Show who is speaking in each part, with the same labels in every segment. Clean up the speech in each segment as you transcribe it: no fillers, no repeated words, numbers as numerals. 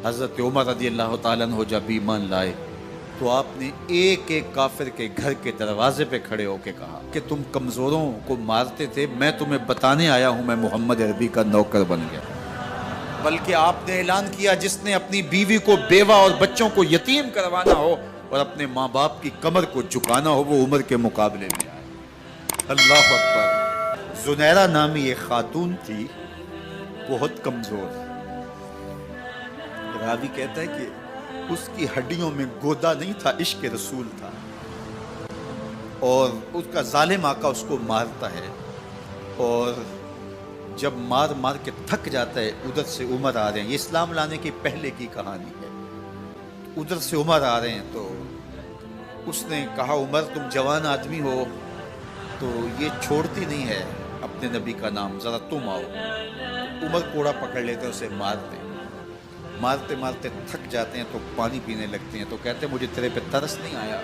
Speaker 1: حضرت عمر رضی اللہ تعالیٰ عنہ جب ایمان لائے تو آپ نے ایک ایک کافر کے گھر کے دروازے پہ کھڑے ہو کے کہا کہ تم کمزوروں کو مارتے تھے، میں تمہیں بتانے آیا ہوں میں محمد عربی کا نوکر بن گیا۔ بلکہ آپ نے اعلان کیا جس نے اپنی بیوی کو، بیوہ اور بچوں کو یتیم کروانا ہو اور اپنے ماں باپ کی کمر کو جھکانا ہو وہ عمر کے مقابلے میں آئے۔ اللہ اکبر۔ زنیرہ نامی ایک خاتون تھی، بہت کمزور۔ راوی کہتا ہے کہ اس کی ہڈیوں میں گودا نہیں تھا، عشق رسول تھا، اور اس کا ظالم آقا اس کو مارتا ہے، اور جب مار مار کے تھک جاتا ہے ادھر سے عمر آ رہے ہیں، یہ اسلام لانے کے پہلے کی کہانی ہے، ادھر سے عمر آ رہے ہیں تو اس نے کہا عمر تم جوان آدمی ہو تو یہ چھوڑتی نہیں ہے اپنے نبی کا نام، ذرا تم آؤ۔ عمر کوڑا پکڑ لیتے اسے مارتے مارتے تھک جاتے ہیں تو پانی پینے لگتے ہیں، تو کہتے ہیں مجھے تیرے پہ ترس نہیں آیا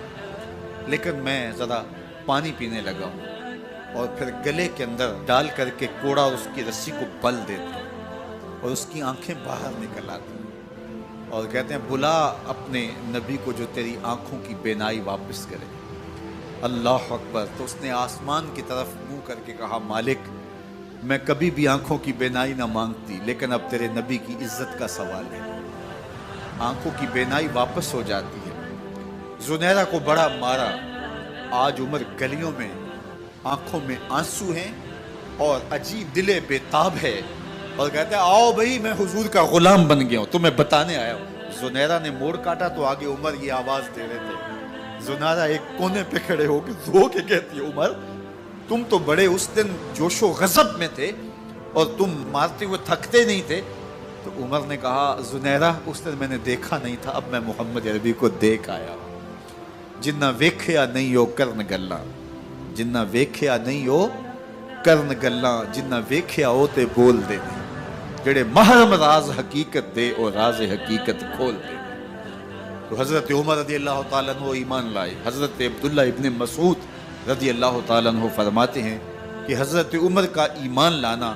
Speaker 1: لیکن میں ذرا پانی پینے لگا ہوں، اور پھر گلے کے اندر ڈال کر کے کوڑا اور اس کی رسی کو بل دیتے ہیں اور اس کی آنکھیں باہر نکل آتی ہیں اور کہتے ہیں بلا اپنے نبی کو جو تیری آنکھوں کی بینائی واپس کرے۔ اللہ اکبر۔ تو اس نے آسمان کی طرف منہ کر کے کہا مالک میں کبھی بھی آنکھوں کی بینائی نہ مانگتی لیکن اب تیرے نبی کی عزت کا سوال ہے۔ آنکھوں کی بینائی واپس ہو جاتی ہے۔ زنیرہ کو بڑا مارا، آج عمر گلیوں میں آنکھوں میں آنسو ہیں اور عجیب دل بے تاب ہے اور کہتے ہیں آؤ بھئی میں حضور کا غلام بن گیا ہوں، تمہیں بتانے آیا ہوں۔ زنیرہ نے موڑ کاٹا تو آگے عمر یہ آواز دے رہے تھے۔ زنیرہ ایک کونے پہ کھڑے ہو کے رو کے کہتی ہے عمر تم تو بڑے اس دن جوش و غضب میں تھے اور تم مارتے ہوئے تھکتے نہیں تھے۔ تو عمر نے کہا زنیرہ اس دن میں نے دیکھا نہیں تھا، اب میں محمد عربی کو دیکھ آیا ہوں۔ جنہ ویکھیا نہیں ہو کرن گلاں، جنہ ویکھیا نہیں ہو کرن گلاں، جنہ ویکھیا ہو تے بول دے نہیں، جڑے محرم راز حقیقت دے اور راز حقیقت کھول دے۔ تو حضرت عمر رضی اللہ تعالیٰ عنہ ایمان لائے۔ حضرت عبداللہ ابن مسعود رضی اللہ تعالیٰ عنہ فرماتے ہیں کہ حضرت عمر کا ایمان لانا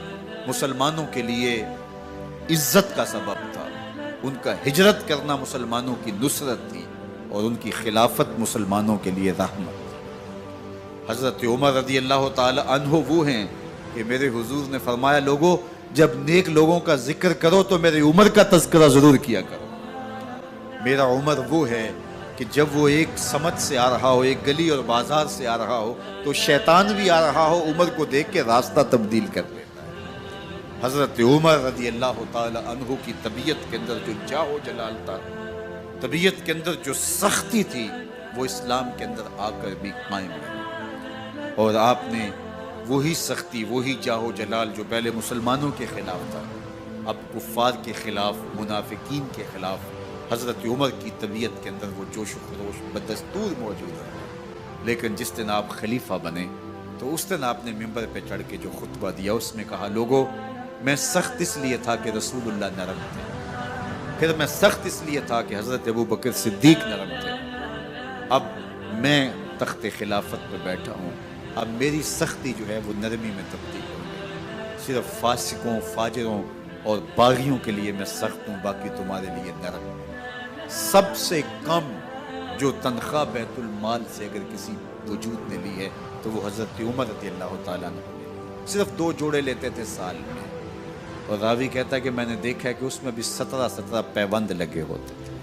Speaker 1: مسلمانوں کے لیے عزت کا سبب تھا، ان کا ہجرت کرنا مسلمانوں کی نصرت تھی اور ان کی خلافت مسلمانوں کے لیے رحمت تھی۔ حضرت عمر رضی اللہ تعالی عنہ وہ ہیں کہ میرے حضور نے فرمایا لوگوں جب نیک لوگوں کا ذکر کرو تو میرے عمر کا تذکرہ ضرور کیا کرو۔ میرا عمر وہ ہے کہ جب وہ ایک سمت سے آ رہا ہو، ایک گلی اور بازار سے آ رہا ہو تو شیطان بھی آ رہا ہو، عمر کو دیکھ کے راستہ تبدیل کر لیتا ہے۔ حضرت عمر رضی اللہ تعالی عنہ کی طبیعت کے اندر جو جاہ و جلال تھا، طبیعت کے اندر جو سختی تھی، وہ اسلام کے اندر آ کر بھی قائم ہے، اور آپ نے وہی سختی، وہی جاہ و جلال جو پہلے مسلمانوں کے خلاف تھا اب کفار کے خلاف، منافقین کے خلاف حضرت عمر کی طبیعت کے اندر وہ جوش و خروش بدستور موجود ہے۔ لیکن جس دن آپ خلیفہ بنے تو اس دن آپ نے ممبر پہ چڑھ کے جو خطبہ دیا اس میں کہا لوگوں میں سخت اس لیے تھا کہ رسول اللہ نرم تھے، پھر میں سخت اس لیے تھا کہ حضرت ابو بکر صدیق نرم تھے، اب میں تخت خلافت پہ بیٹھا ہوں، اب میری سختی جو ہے وہ نرمی میں تبدیل ہو گئی، صرف فاسقوں، فاجروں اور باغیوں کے لیے میں سخت ہوں، باقی تمہارے لیے نرم ہوں۔ سب سے کم جو تنخواہ بیت المال سے اگر کسی وجود نے لی ہے تو وہ حضرت عمر رضی اللہ تعالیٰ عنہ نے صرف 2 جوڑے لیتے تھے سال میں، اور راوی کہتا ہے کہ میں نے دیکھا ہے کہ اس میں بھی 17 پیوند لگے ہوتے تھے۔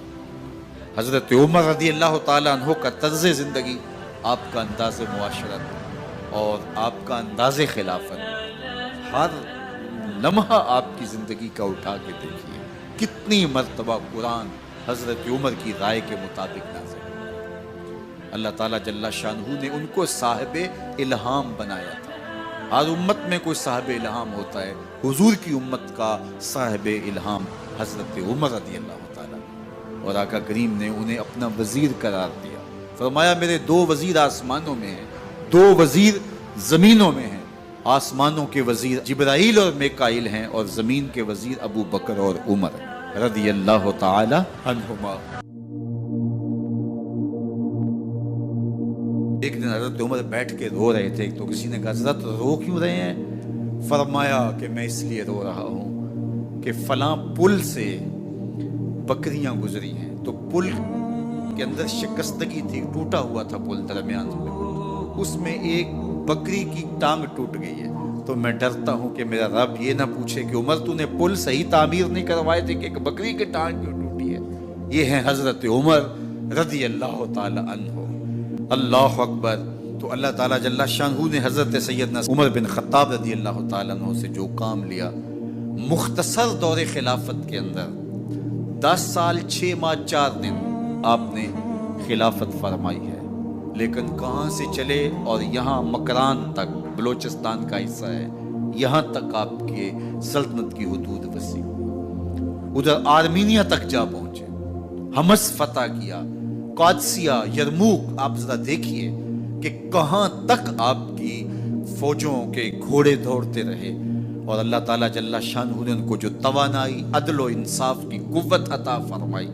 Speaker 1: حضرت عمر رضی اللہ تعالیٰ عنہ کا طرز زندگی، آپ کا انداز معاشرت اور آپ کا انداز خلافت، ہر لمحہ آپ کی زندگی کا اٹھا کے دیکھیے کتنی مرتبہ قرآن حضرت عمر کی رائے کے مطابق نازل ہے۔ اللہ تعالیٰ جل شانہ نے ان کو صاحب الہام بنایا تھا۔ ہر امت میں کوئی صاحب الہام ہوتا ہے، حضور کی امت کا صاحب الہام حضرت عمر رضی اللہ تعالیٰ، اور آقا کریم نے انہیں اپنا وزیر قرار دیا۔ فرمایا میرے 2 وزیر آسمانوں میں ہیں، 2 وزیر زمینوں میں ہیں، آسمانوں کے وزیر جبرائیل اور میکائیل ہیں اور زمین کے وزیر ابو بکر اور عمر رضی اللہ تعالی عنہما۔ ایک دن حضرت عمر بیٹھ کے رو رہے تھے تو کسی نے کہا حضرت رو کیوں رہے ہیں؟ فرمایا کہ میں اس لیے رو رہا ہوں کہ فلاں پل سے بکریاں گزری ہیں، تو پل کے اندر شکستگی تھی، ٹوٹا ہوا تھا پل درمیان میں، اس میں ایک بکری کی ٹانگ ٹوٹ گئی ہے۔ تو میں ڈرتا ہوں کہ میرا رب یہ نہ پوچھے کہ عمر تو نے پل صحیح تعمیر نہیں کروائے تھے کہ ایک بکری کی ٹانگ کیوں ٹوٹی ہے۔ یہ ہیں حضرت عمر رضی اللہ تعالی عنہ۔ اللہ اکبر۔ تو اللہ تعالیٰ جل شانہ نے حضرت سیدنا عمر بن خطاب رضی اللہ تعالیٰ عنہ سے جو کام لیا، مختصر دور خلافت کے اندر 10 سال 6 ماہ 4 دن آپ نے خلافت فرمائی ہے، لیکن کہاں سے چلے اور یہاں مکران تک، بلوچستان کا حصہ ہے، یہاں تک آپ کے سلطنت کی حدود وسیع، ادھر آرمینیا تک جا پہنچے، حمص فتح کیا، قادسیہ، یرموک۔ آپ ذرا دیکھیے کہ کہاں تک آپ کی فوجوں کے گھوڑے دوڑتے رہے، اور اللہ تعالیٰ جل شانہ نے ان کو جو توانائی، عدل و انصاف کی قوت عطا فرمائی۔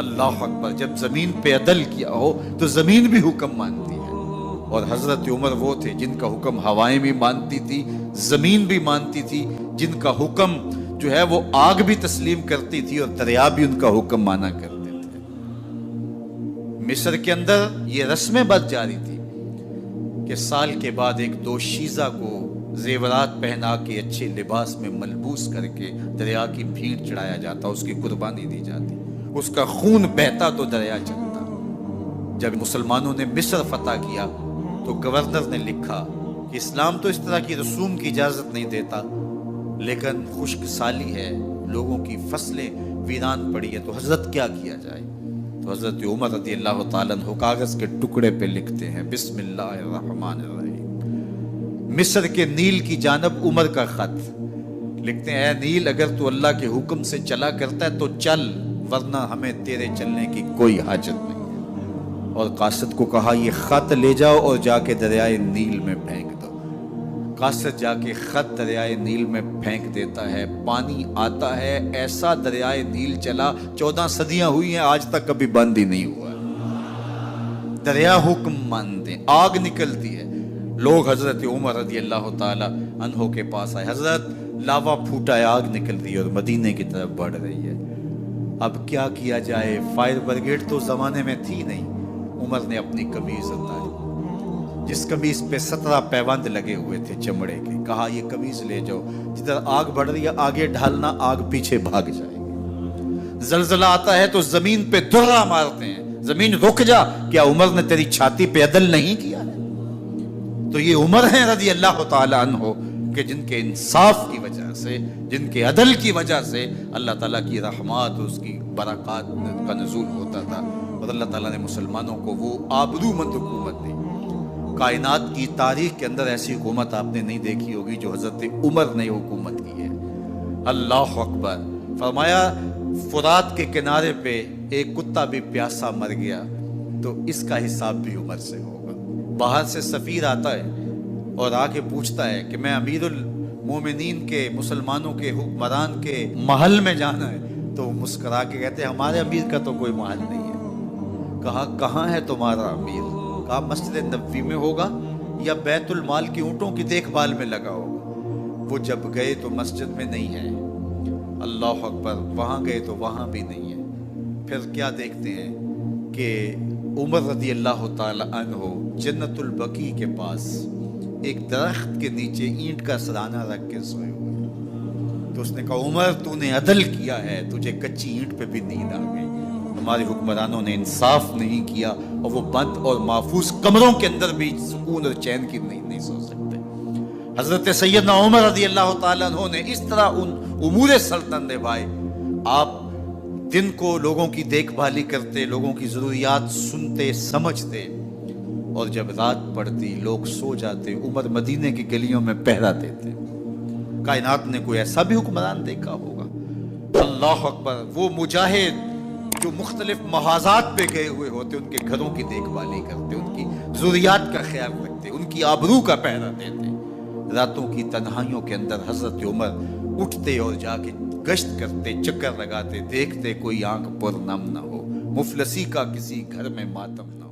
Speaker 1: اللہ اکبر۔ جب زمین پہ عدل کیا ہو تو زمین بھی حکم مانتی ہے، اور حضرت عمر وہ تھے جن کا حکم ہوائیں بھی مانتی تھی، زمین بھی مانتی تھی، جن کا حکم جو ہے وہ آگ بھی تسلیم کرتی تھی اور دریا بھی ان کا حکم مانا کرتے تھے۔ مصر کے اندر یہ رسمیں بد جاری تھی کہ سال کے بعد ایک دوشیزہ کو زیورات پہنا کے اچھے لباس میں ملبوس کر کے دریا کی بھیڑ چڑھایا جاتا، اس کی قربانی دی جاتی، اس کا خون بہتا تو دریا چلتا۔ جب مسلمانوں نے مصر فتح کیا تو گورنر نے لکھا کہ اسلام تو اس طرح کی رسوم کی اجازت نہیں دیتا، لیکن خشک سالی ہے، لوگوں کی فصلیں ویران پڑی ہے، تو حضرت کیا کیا جائے؟ تو حضرت عمر رضی اللہ تعالیٰ عنہ کاغذ کے ٹکڑے پہ لکھتے ہیں، بسم اللہ الرحمن الرحیم، مصر کے نیل کی جانب عمر کا خط لکھتے ہیں، اے نیل اگر تو اللہ کے حکم سے چلا کرتا ہے تو چل، ورنہ ہمیں تیرے چلنے کی کوئی حاجت نہیں ہے۔ اور قاصد کو کہا یہ خط لے جاؤ اور جا کے دریائے نیل میں پھینک دو۔ قاصد جا کے خط دریائے نیل میں پھینک دیتا ہے، پانی آتا ہے، ایسا دریائے نیل چلا، 14 صدیاں ہوئی ہیں آج تک کبھی بند ہی نہیں ہوا۔ دریا حکم مانتے، آگ نکلتی ہے، لوگ حضرت عمر رضی اللہ تعالی عنہ کے پاس آئے، حضرت لاوا پھوٹا ہے، آگ نکل رہی ہے اور مدینے کی طرف بڑھ رہی ہے، اب کیا کیا جائے؟ فائر بریگیڈ تو زمانے میں تھی نہیں۔ عمر نے اپنی قمیض اتاری، جس قمیض پہ 17 پیوند لگے ہوئے تھے چمڑے کے، کہا یہ قمیض لے جاؤ، جدھر آگ بڑھ رہی ہے آگے ڈھالنا، آگ پیچھے بھاگ جائے گی۔ زلزلہ آتا ہے تو زمین پہ دھرا مارتے ہیں، زمین رک جا، کیا عمر نے تیری چھاتی پہ عدل نہیں کیا ہے؟ تو یہ عمر ہیں رضی اللہ تعالی عنہ کہ جن کے انصاف کی وجہ سے، جن کے عدل کی وجہ سے اللہ تعالیٰ کی رحمات، اس کی برکات کا نزول ہوتا تھا، اور اللہ تعالیٰ نے مسلمانوں کو وہ آبرو مند حکومت دی۔ کائنات کی تاریخ کے اندر ایسی حکومت آپ نے نہیں دیکھی ہوگی جو حضرت عمر نے حکومت کی ہے۔ اللہ اکبر۔ فرمایا فرات کے کنارے پہ ایک کتا بھی پیاسا مر گیا تو اس کا حساب بھی عمر سے ہوگا۔ باہر سے سفیر آتا ہے اور آ کے پوچھتا ہے کہ میں امیر المومنین کے، مسلمانوں کے حکمران کے محل میں جانا ہے، تو وہ مسکرا کے کہتے ہیں ہمارے امیر کا تو کوئی محل نہیں ہے۔ کہا کہاں ہے تمہارا امیر؟ کہا مسجد نبوی میں ہوگا یا بیت المال کی اونٹوں کی دیکھ بھال میں لگا ہوگا۔ وہ جب گئے تو مسجد میں نہیں ہے، اللہ اکبر، وہاں گئے تو وہاں بھی نہیں ہے۔ پھر کیا دیکھتے ہیں کہ عمر رضی اللہ تعالی عنہ جنت البقیع کے پاس ایک درخت کے نیچے اینٹ کا سرانہ رکھ کے سوئے ہوئے، تو اس نے کہا عمر تو نے عدل کیا ہے، تجھے کچی اینٹ پہ بھی نیند آ گئی۔ ہمارے حکمرانوں نے انصاف نہیں کیا اور وہ بند اور محفوظ کمروں کے اندر بھی سکون اور چین کی نہیں سو سکتے۔ حضرت سیدنا عمر رضی اللہ تعالیٰ عنہ نے اس طرح ان امور سلطنت نبھائے۔ آپ دن کو لوگوں کی دیکھ بھالی کرتے، لوگوں کی ضروریات سنتے سمجھتے، اور جب رات پڑتی لوگ سو جاتے، عمر مدینے کی گلیوں میں پہرا دیتے۔ کائنات نے کوئی ایسا بھی حکمران دیکھا ہوگا؟ اللہ اکبر۔ وہ مجاہد جو مختلف محاذات پہ گئے ہوئے ہوتے، ان کے گھروں کی دیکھ بھالی کرتے، ان کی ضروریات کا خیال رکھتے، ان کی آبرو کا پہرا دیتے۔ راتوں کی تنہائیوں کے اندر حضرت عمر اٹھتے اور جا کے گشت کرتے، چکر لگاتے، دیکھتے کوئی آنکھ پر نم نہ ہو، مفلسی کا کسی گھر میں ماتم نہ ہو۔